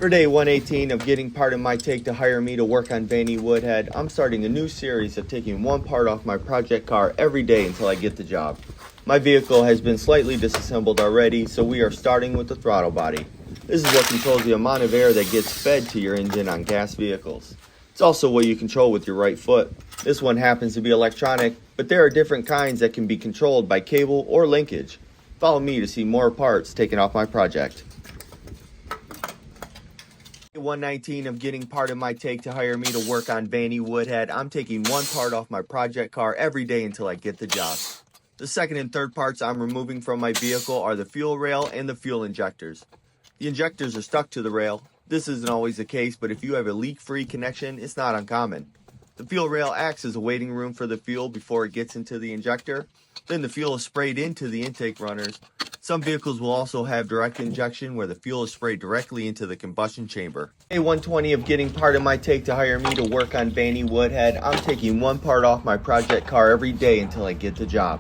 For day 118 of getting part of my take to hire me to work on Vanny Woodhead, I'm starting a new series of taking one part off my project car every day until I get the job. My vehicle has been slightly disassembled already, so we are starting with the throttle body. This is what controls the amount of air that gets fed to your engine on gas vehicles. It's also what you control with your right foot. This one happens to be electronic, but there are different kinds that can be controlled by cable or linkage. Follow me to see more parts taken off my project. 119 of getting part of my take to hire me to work on Vanny Woodhead. I'm taking one part off my project car every day until I get the job. The second and third parts I'm removing from my vehicle are the fuel rail and the fuel injectors. The injectors are stuck to the rail. This isn't always the case, but if you have a leak-free connection, it's not uncommon. The fuel rail acts as a waiting room for the fuel before it gets into the injector. Then the fuel is sprayed into the intake runners. Some vehicles will also have direct injection where the fuel is sprayed directly into the combustion chamber. Day 120 of getting part of my take to hire me to work on Vanny Woodhead. I'm taking one part off my project car every day until I get the job.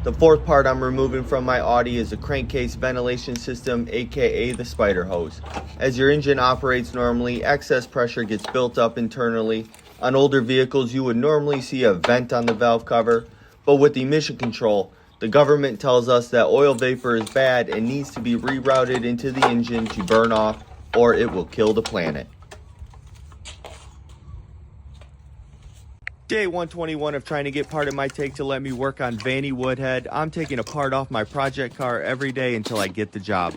The fourth part I'm removing from my Audi is the crankcase ventilation system, aka the spider hose. As your engine operates normally, excess pressure gets built up internally. On older vehicles, you would normally see a vent on the valve cover, but with emission control, the government tells us that oil vapor is bad and needs to be rerouted into the engine to burn off, or it will kill the planet. Day 121 of trying to get part of my take to let me work on Vanny Woodhead. I'm taking a part off my project car every day until I get the job.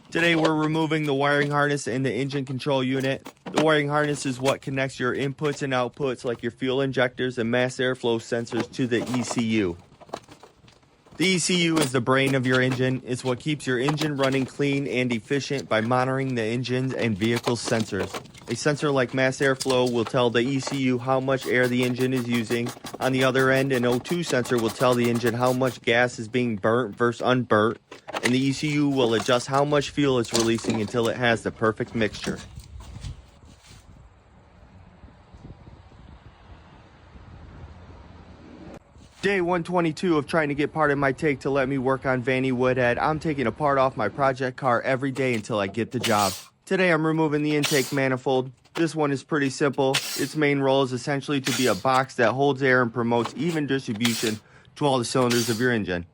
Today we're removing the wiring harness in the engine control unit. The wiring harness is what connects your inputs and outputs like your fuel injectors and mass airflow sensors to the ECU. The ECU is the brain of your engine. It's what keeps your engine running clean and efficient by monitoring the engine's and vehicle's sensors. A sensor like mass airflow will tell the ECU how much air the engine is using. On the other end, an O2 sensor will tell the engine how much gas is being burnt versus unburnt, and the ECU will adjust how much fuel it's releasing until it has the perfect mixture. Day 122 of trying to get part of my take to let me work on Vanny Woodhead. I'm taking a part off my project car every day until I get the job. Today I'm removing the intake manifold. This one is pretty simple. Its main role is essentially to be a box that holds air and promotes even distribution to all the cylinders of your engine.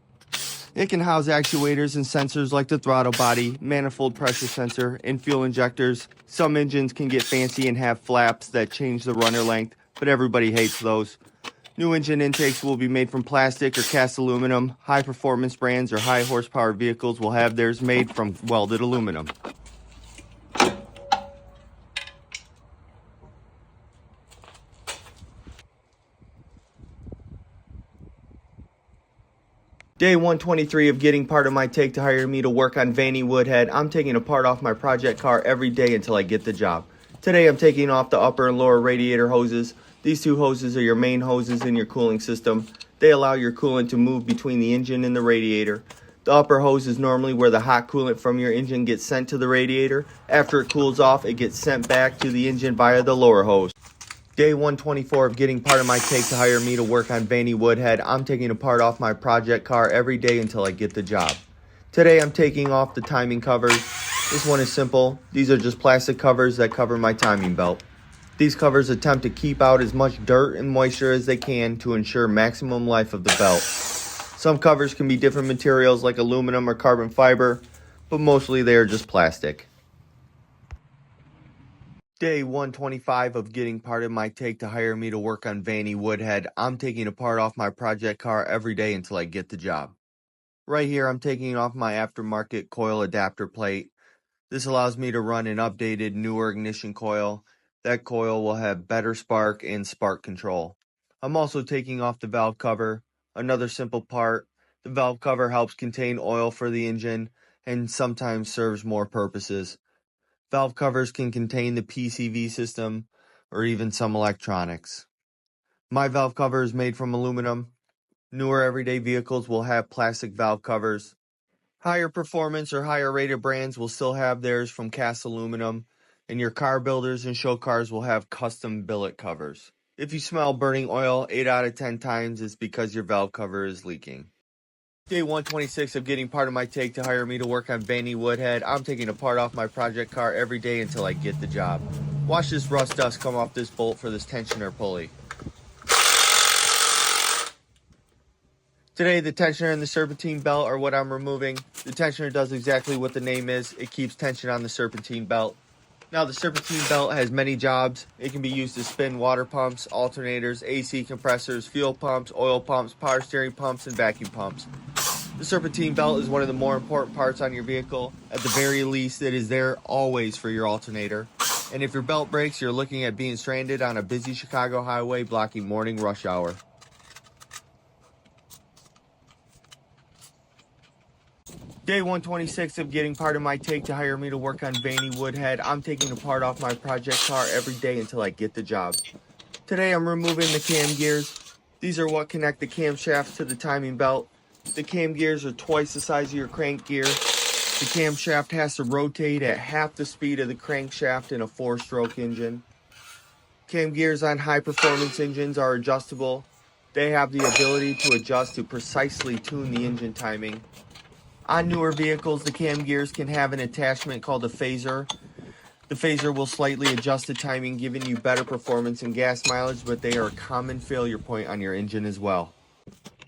It can house actuators and sensors like the throttle body, manifold pressure sensor, and fuel injectors. Some engines can get fancy and have flaps that change the runner length, but everybody hates those. New engine intakes will be made from plastic or cast aluminum. High performance brands or high horsepower vehicles will have theirs made from welded aluminum. Day 123 of getting part of my take to hire me to work on Vanny Woodhead. I'm taking a part off my project car every day until I get the job. Today I'm taking off the upper and lower radiator hoses. These two hoses are your main hoses in your cooling system. They allow your coolant to move between the engine and the radiator. The upper hose is normally where the hot coolant from your engine gets sent to the radiator. After it cools off, it gets sent back to the engine via the lower hose. Day 124 of getting part of my take to hire me to work on Vanny Woodhead. I'm taking a part off my project car every day until I get the job. Today I'm taking off the timing covers. This one is simple. These are just plastic covers that cover my timing belt. These covers attempt to keep out as much dirt and moisture as they can to ensure maximum life of the belt. Some covers can be different materials like aluminum or carbon fiber, but mostly they are just plastic. Day 125 of getting part of my take to hire me to work on Vanny Woodhead. I'm taking a part off my project car every day until I get the job. Right here I'm taking off my aftermarket coil adapter plate. This allows me to run an updated, newer ignition coil. That coil will have better spark and spark control. I'm also taking off the valve cover. Another simple part, the valve cover helps contain oil for the engine and sometimes serves more purposes. Valve covers can contain the PCV system or even some electronics. My valve cover is made from aluminum. Newer everyday vehicles will have plastic valve covers. Higher performance or higher rated brands will still have theirs from cast aluminum, and your car builders and show cars will have custom billet covers. If you smell burning oil 8 out of 10 times, it's because your valve cover is leaking. Day 126 of getting part of my take to hire me to work on Vanny Woodhead. I'm taking a part off my project car every day until I get the job. Watch this rust dust come off this bolt for this tensioner pulley. Today, the tensioner and the serpentine belt are what I'm removing. The tensioner does exactly what the name is. It keeps tension on the serpentine belt. Now, the serpentine belt has many jobs. It can be used to spin water pumps, alternators, AC compressors, fuel pumps, oil pumps, power steering pumps, and vacuum pumps. The serpentine belt is one of the more important parts on your vehicle. At the very least, it is there always for your alternator. And if your belt breaks, you're looking at being stranded on a busy Chicago highway blocking morning rush hour. Day 126 of getting part of my take to hire me to work on Vanny Woodhead. I'm taking a part off my project car every day until I get the job. Today I'm removing the cam gears. These are what connect the camshafts to the timing belt. The cam gears are twice the size of your crank gear. The camshaft has to rotate at half the speed of the crankshaft in a 4-stroke engine. Cam gears on high-performance engines are adjustable. They have the ability to adjust to precisely tune the engine timing. On newer vehicles, the cam gears can have an attachment called a phaser. The phaser will slightly adjust the timing, giving you better performance and gas mileage, but they are a common failure point on your engine as well.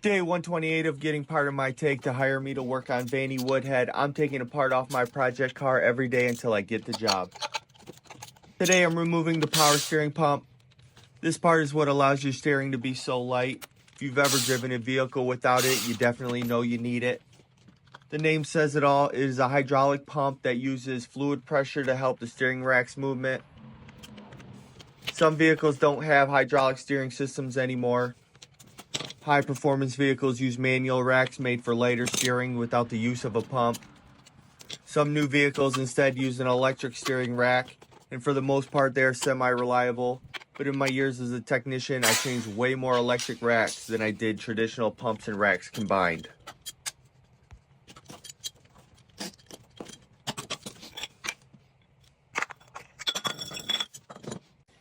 Day 128 of getting part of my take to hire me to work on Vanny Woodhead. I'm taking a part off my project car every day until I get the job. Today I'm removing the power steering pump. This part is what allows your steering to be so light. If you've ever driven a vehicle without it, you definitely know you need it. The name says it all. It is a hydraulic pump that uses fluid pressure to help the steering rack's movement. Some vehicles don't have hydraulic steering systems anymore. High-performance vehicles use manual racks made for lighter steering without the use of a pump. Some new vehicles instead use an electric steering rack, and for the most part they are semi-reliable. But in my years as a technician, I changed way more electric racks than I did traditional pumps and racks combined.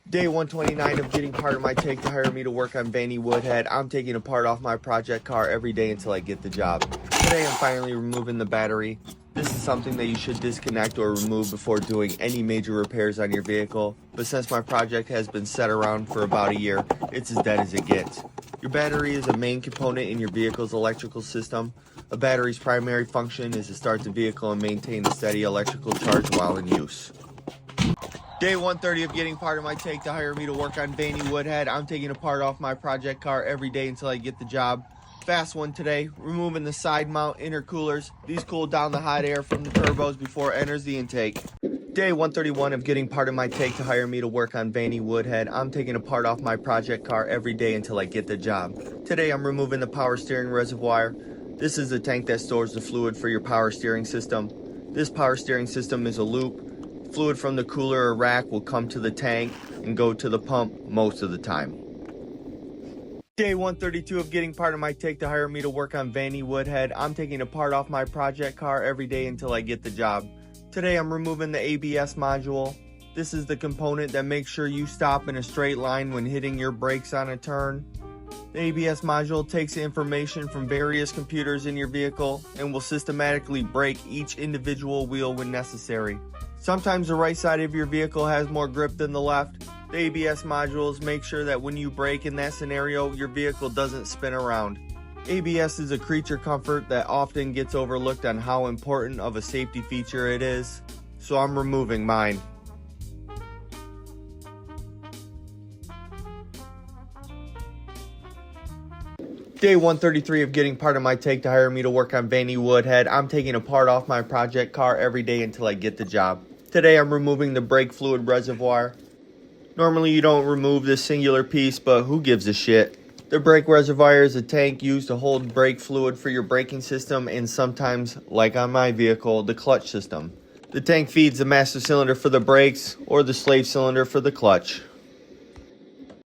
Day 129 of getting part of my take to hire me to work on Vanny Woodhead. I'm taking a part off my project car every day until I get the job. Today I'm finally removing the battery. This is something that you should disconnect or remove before doing any major repairs on your vehicle. But since my project has been set around for about a year, it's as dead as it gets. Your battery is a main component in your vehicle's electrical system. A battery's primary function is to start the vehicle and maintain a steady electrical charge while in use. Day 130 of getting part of my take to hire me to work on Vanny Woodhead. I'm taking a part off my project car every day until I get the job. Fast one today, removing the side mount intercoolers. These cool down the hot air from the turbos before it enters the intake. Day 131 of getting part of my take to hire me to work on Vanny Woodhead. I'm taking a part off my project car every day until I get the job. Today I'm removing the power steering reservoir. This is the tank that stores the fluid for your power steering system. This power steering system is a loop. Fluid from the cooler or rack will come to the tank and go to the pump most of the time. Day 132 of getting part of my take to hire me to work on Vanny Woodhead. I'm taking a part off my project car every day until I get the job. Today I'm removing the ABS module. This is the component that makes sure you stop in a straight line when hitting your brakes on a turn. The ABS module takes information from various computers in your vehicle and will systematically brake each individual wheel when necessary. Sometimes the right side of your vehicle has more grip than the left. The ABS modules make sure that when you brake in that scenario, your vehicle doesn't spin around. ABS is a creature comfort that often gets overlooked on how important of a safety feature it is, so I'm removing mine. Day 133 of getting part of my take to hire me to work on Vanny Woodhead. I'm taking a part off my project car every day until I get the job. Today I'm removing the brake fluid reservoir. Normally you don't remove this singular piece, but who gives a shit? The brake reservoir is a tank used to hold brake fluid for your braking system and sometimes, like on my vehicle, the clutch system. The tank feeds the master cylinder for the brakes or the slave cylinder for the clutch.